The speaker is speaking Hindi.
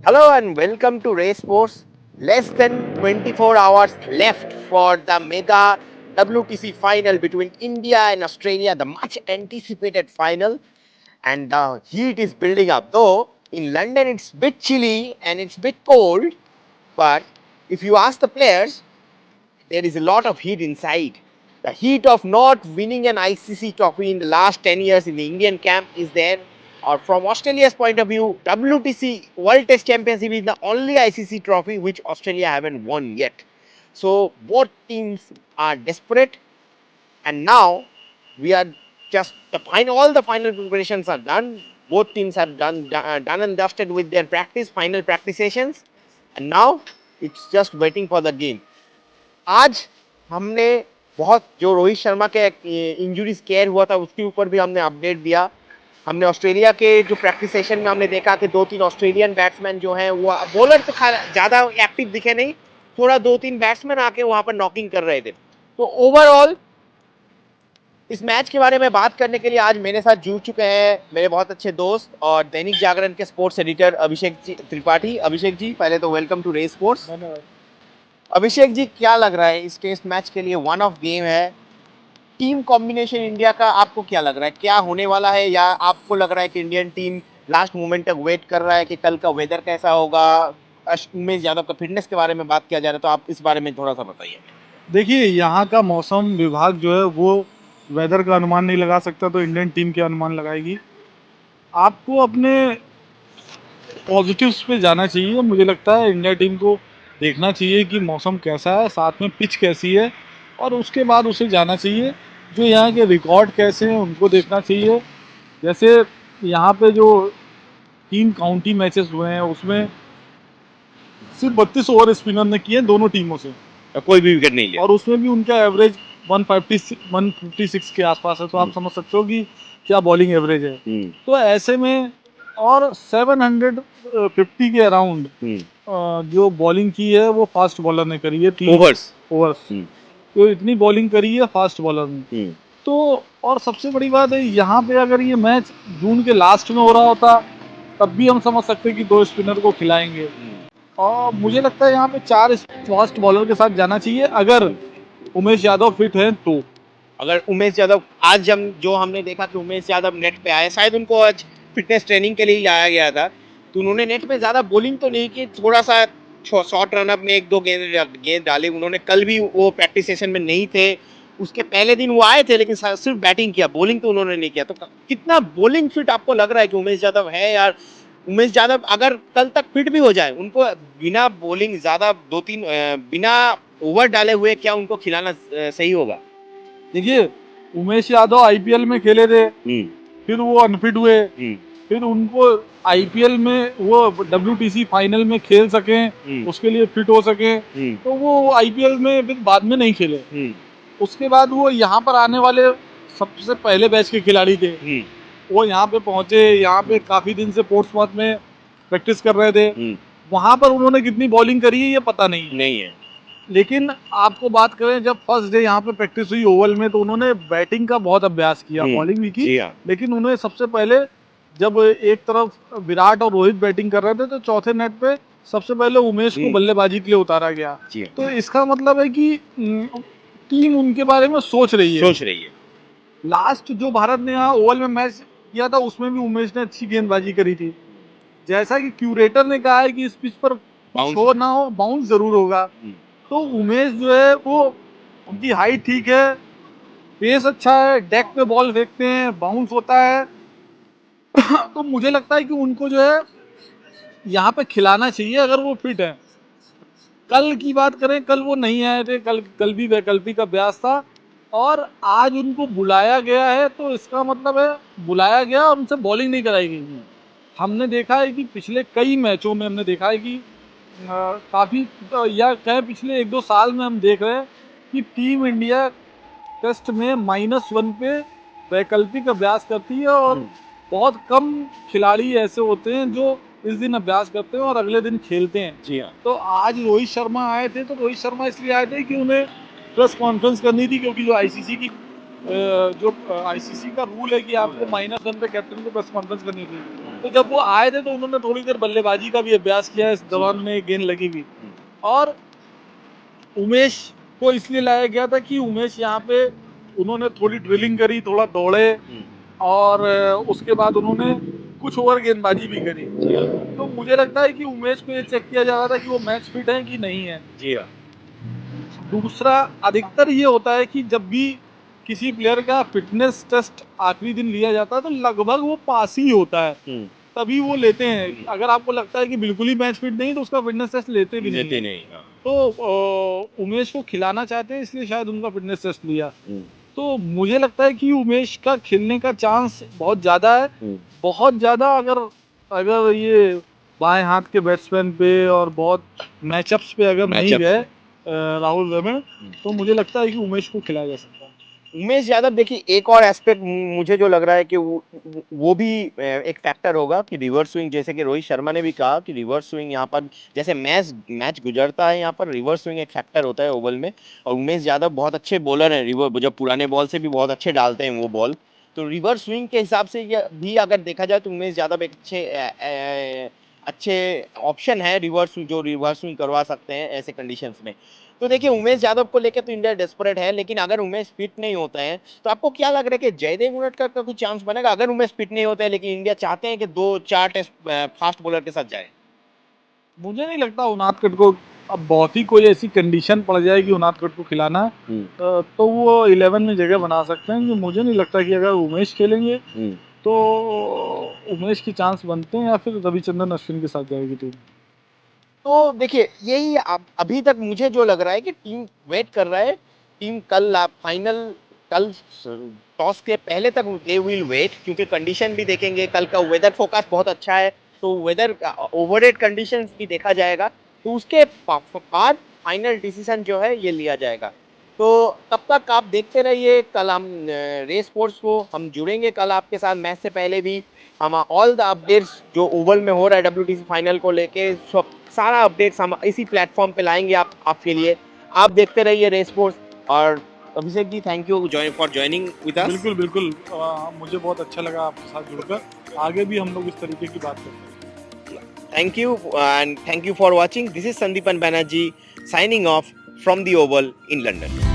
Hello and welcome to Race Force. Less than 24 hours left for the mega WTC final between India and Australia, the much anticipated final. And the heat is building up. Though in London it's bit chilly and it's bit cold, but if you ask the players, there is a lot of heat inside. The heat of not winning an ICC trophy in the last 10 years in the Indian camp is there. Or from Australia's point of view, WTC World Test Championship is the only ICC trophy which Australia haven't won yet. So both teams are desperate, and now we are just the final. All the final preparations are done. Both teams have done and dusted with their final practice sessions, and now it's just waiting for the game. आज हमने बहुत जो रोहित शर्मा के इंजरी स्केयर हुआ था उसके ऊपर भी हमने अपडेट दिया। हमने ऑस्ट्रेलिया के जो प्रैक्टिस सेशन में हमने देखा कि दो तीन ऑस्ट्रेलियन बैट्समैन जो हैं वो बॉलर तो ज़्यादा एक्टिव दिखे नहीं, थोड़ा दो तीन बैट्समैन आके वहाँ पर नॉकिंग कर रहे थे। तो ओवरऑल इस मैच के बारे में बात करने के लिए आज मेरे साथ जुड़ चुके हैं मेरे बहुत अच्छे दोस्त और दैनिक जागरण के स्पोर्ट्स एडिटर अभिषेक जी त्रिपाठी। अभिषेक जी, पहले तो welcome to race sports. Abhishek ji, क्या लग रहा है इस टेस्ट मैच के लिए? वन ऑफ गेम है, टीम कॉम्बिनेशन इंडिया का आपको क्या लग रहा है, क्या होने वाला है? या आपको लग रहा है कि इंडियन टीम लास्ट मोमेंट तक वेट कर रहा है कि कल का वेदर कैसा होगा? उमेश यादव का फिटनेस के बारे में बात किया जा रहा है, तो आप इस बारे में थोड़ा सा बताइए। देखिए, यहाँ का मौसम विभाग जो है वो वेदर का अनुमान नहीं लगा सकता, तो इंडियन टीम के अनुमान लगाएगी। आपको अपने पॉजिटिव्स पे जाना चाहिए। मुझे लगता है इंडिया टीम को देखना चाहिए कि मौसम कैसा है, साथ में पिच कैसी है, और उसके बाद उसे जाना चाहिए। जो यहाँ के रिकॉर्ड कैसे हैं उनको देखना चाहिए। जैसे यहाँ पे जो 3 काउंटी मैचेस हुए हैं उसमें सिर्फ 32 ओवर स्पिनर ने किए दोनों टीमों से, कोई भी विकेट नहीं लिया। और उसमें भी उनका एवरेज 156 के आसपास है। तो आप समझ सकते हो कि क्या बॉलिंग एवरेज है। तो ऐसे में और 750 के अराउंड जो बॉलिंग की है वो फास्ट बॉलर ने करी है, 3 ओवर्स। तो इतनी बॉलिंग करी है फास्ट बॉलर ने। तो और सबसे बड़ी बात है, यहाँ पे अगर ये मैच जून के लास्ट में हो रहा होता तब भी हम समझ सकते हैं कि 2 स्पिनर को खिलाएंगे। और मुझे लगता है यहाँ पे 4 फास्ट बॉलर के साथ जाना चाहिए अगर उमेश यादव फिट है तो। अगर उमेश यादव, आज हम जो हमने देखा कि उमेश यादव नेट पे आए, शायद उनको आज फिटनेस ट्रेनिंग के लिए ही लाया गया था, तो उन्होंने नेट पे ज़्यादा बॉलिंग तो नहीं की, थोड़ा सा शॉर्ट रनअप में एक दो गेंद डाले उन्होंने। कल भी वो प्रैक्टिस सेशन में नहीं थे, उसके पहले दिन वो आए थे, लेकिन सिर्फ बैटिंग किया, बॉलिंग तो उन्होंने नहीं किया। तो कितना बॉलिंग फिट आपको लग रहा है कि उमेश यादव है यार? उमेश यादव अगर कल तक फिट भी हो जाए, उनको बिना बॉलिंग ज़्यादा दो तीन बिना ओवर डाले हुए क्या उनको खिलाना सही होगा? देखिए, उमेश यादव आईपीएल में खेले थे, फिर वो अनफिट हुए, फिर उनको आईपीएल में वो डब्ल्यूटीसी फाइनल में खेल सकें, उसके लिए फिट हो सकें, तो वो आईपीएल में फिर बाद में नहीं खेले। उसके बाद वो यहाँ पर आने वाले सबसे पहले बैच के खिलाड़ी थे। वो यहाँ पे पहुंचे, यहाँ पे काफी दिन से पोर्ट्समouth में प्रैक्टिस कर रहे थे। वहां पर उन्होंने कितनी बॉलिंग करी है ये पता नहीं है। लेकिन आपको बात करें, जब फर्स्ट डे यहाँ पे प्रैक्टिस हुई ओवल में, तो उन्होंने बैटिंग का बहुत अभ्यास किया, बॉलिंग भी की। लेकिन उन्हें सबसे पहले, जब एक तरफ विराट और रोहित बैटिंग कर रहे थे, तो चौथे नेट पे सबसे पहले उमेश को बल्लेबाजी के लिए उतारा गया। तो इसका मतलब है कि टीम उनके बारे में सोच रही है। लास्ट जो भारत ने यहाँ ओवल में मैच किया था उसमें भी उमेश ने अच्छी गेंदबाजी करी थी। जैसा कि क्यूरेटर ने कहा है कि इस पिच पर शो ना हो, बाउंस जरूर होगा। तो उमेश जो है वो, उनकी हाइट ठीक है, पेस अच्छा है, डेक पे बॉल फेंकते हैं, बाउंस होता है। तो मुझे लगता है कि उनको जो है यहाँ पे खिलाना चाहिए अगर वो फिट है। कल की बात करें, कल वो नहीं आए थे, कल भी वैकल्पिक अभ्यास था, और आज उनको बुलाया गया है, तो इसका मतलब है बुलाया गया और उनसे बॉलिंग नहीं कराई गई। हमने देखा है कि पिछले कई मैचों में हमने देखा है कि काफ़ी, या कहें पिछले 1-2 साल में हम देख रहे हैं कि टीम इंडिया टेस्ट में -1 पे वैकल्पिक अभ्यास करती है, और बहुत कम खिलाड़ी ऐसे होते हैं जो इस दिन अभ्यास करते हैं और अगले दिन खेलते हैं। जी हाँ। तो आज रोहित शर्मा आए थे, तो रोहित शर्मा इसलिए आए थे कि उन्हें प्रेस कॉन्फ्रेंस करनी थी, क्योंकि जो आईसीसी का रूल है कि आपको -1 पे कैप्टन को प्रेस कॉन्फ्रेंस करनी थी। तो जब वो आए थे तो उन्होंने थोड़ी देर बल्लेबाजी का भी अभ्यास किया इस दौरान में गेंद लगी हुई। और उमेश को इसलिए लाया गया था कि उमेश यहाँ पे उन्होंने थोड़ी ड्रिलिंग करी, थोड़ा दौड़े और उसके बाद उन्होंने कुछ ओवर गेंदबाजी भी करी। तो मुझे लगता है कि उमेश को ये चेक किया जा रहा था कि वो मैच फिट है कि नहीं है। जी हाँ। दूसरा, अधिकतर ये होता है कि जब भी किसी प्लेयर का फिटनेस टेस्ट आखिरी दिन लिया जाता है तो लगभग वो पास ही होता है, तभी वो लेते हैं। अगर आपको लगता है कि बिल्कुल ही मैच फिट नहीं तो उसका फिटनेस टेस्ट लेते भी नहीं लेते है। नहीं, हाँ। तो उमेश को खिलाना चाहते हैं इसलिए शायद उनका फिटनेस टेस्ट लिया। तो मुझे लगता है कि उमेश का खेलने का चांस बहुत ज़्यादा है, बहुत ज़्यादा। अगर अगर ये बाएं हाथ के बैट्समैन पे और बहुत मैचअप्स पे अगर नहीं Matchups गए में। राहुल द्रविड़, तो मुझे लगता है कि उमेश को खिलाया जा सकता है। उमेश यादव, देखिए एक और एस्पेक्ट मुझे जो लग रहा है कि वो भी एक फैक्टर होगा कि रिवर्स स्विंग, जैसे कि रोहित शर्मा ने भी कहा कि रिवर्स स्विंग यहाँ पर जैसे मैच मैच गुजरता है यहाँ पर रिवर्स स्विंग एक फैक्टर होता है ओवल में। और उमेश यादव बहुत अच्छे बॉलर हैं, रिवर्स जब पुराने बॉल से भी बहुत अच्छे डालते हैं वो बॉल। तो रिवर्स स्विंग के हिसाब से भी अगर देखा जाए तो उमेश यादव एक अच्छे ऑप्शन है रिवर्स, जो रिवर्स स्विंग करवा सकते हैं ऐसे कंडीशंस में। तो देखिए उमेश यादव को लेकर तो इंडिया डेस्परेट है, लेकिन अगर उमेश फिट नहीं होता है तो आपको क्या लग रहा है कि जयदेव उनडकट का कुछ चांस बनेगा अगर उमेश फिट नहीं होता है, लेकिन इंडिया चाहते हैं कि 2-4 टेस्ट फास्ट बॉलर के साथ जाए? मुझे नहीं लगता उनादकट को अब बहुत ही कोई ऐसी कंडीशन पड़ जाए कि उनादकट को खिलाना है, तो वो 11 में जगह बना सकते हैं। मुझे नहीं लगता कि अगर उमेश खेलेंगे तो उमेश की चांस बनते हैं या फिर रविचंद्रन अश्विन के साथ जाएगी टीम। तो देखिए यही अभी तक मुझे जो लग रहा है कि टीम वेट कर रहा है। टीम कल फाइनल, कल टॉस के पहले तक दे विल वेट, क्योंकि कंडीशन भी देखेंगे। कल का वेदर फोरकास्ट बहुत अच्छा है, तो वेदर ओवरहेड कंडीशंस भी देखा जाएगा, तो उसके बाद फाइनल डिसीजन जो है ये लिया जाएगा। तो तब तक आप देखते रहिए, कल हम रेस स्पोर्ट्स को हम जुड़ेंगे कल आपके साथ मैच से पहले भी। हम ऑल द अपडेट्स जो ओवल में हो रहा है डब्ल्यूटीसी फाइनल को लेके, सब सारा अपडेट्स हम इसी प्लेटफॉर्म पे लाएंगे आपके लिए। आप देखते रहिए रेस स्पोर्ट्स। और Abhishek ji, thank you for joining with us. बिल्कुल बिल्कुल, मुझे बहुत अच्छा लगा आपके साथ जुड़कर। आगे भी हम लोग इस तरीके की बात करते हैं। Thank you and thank you for watching. This is Sandeepan Banerjee signing off from the Oval in London.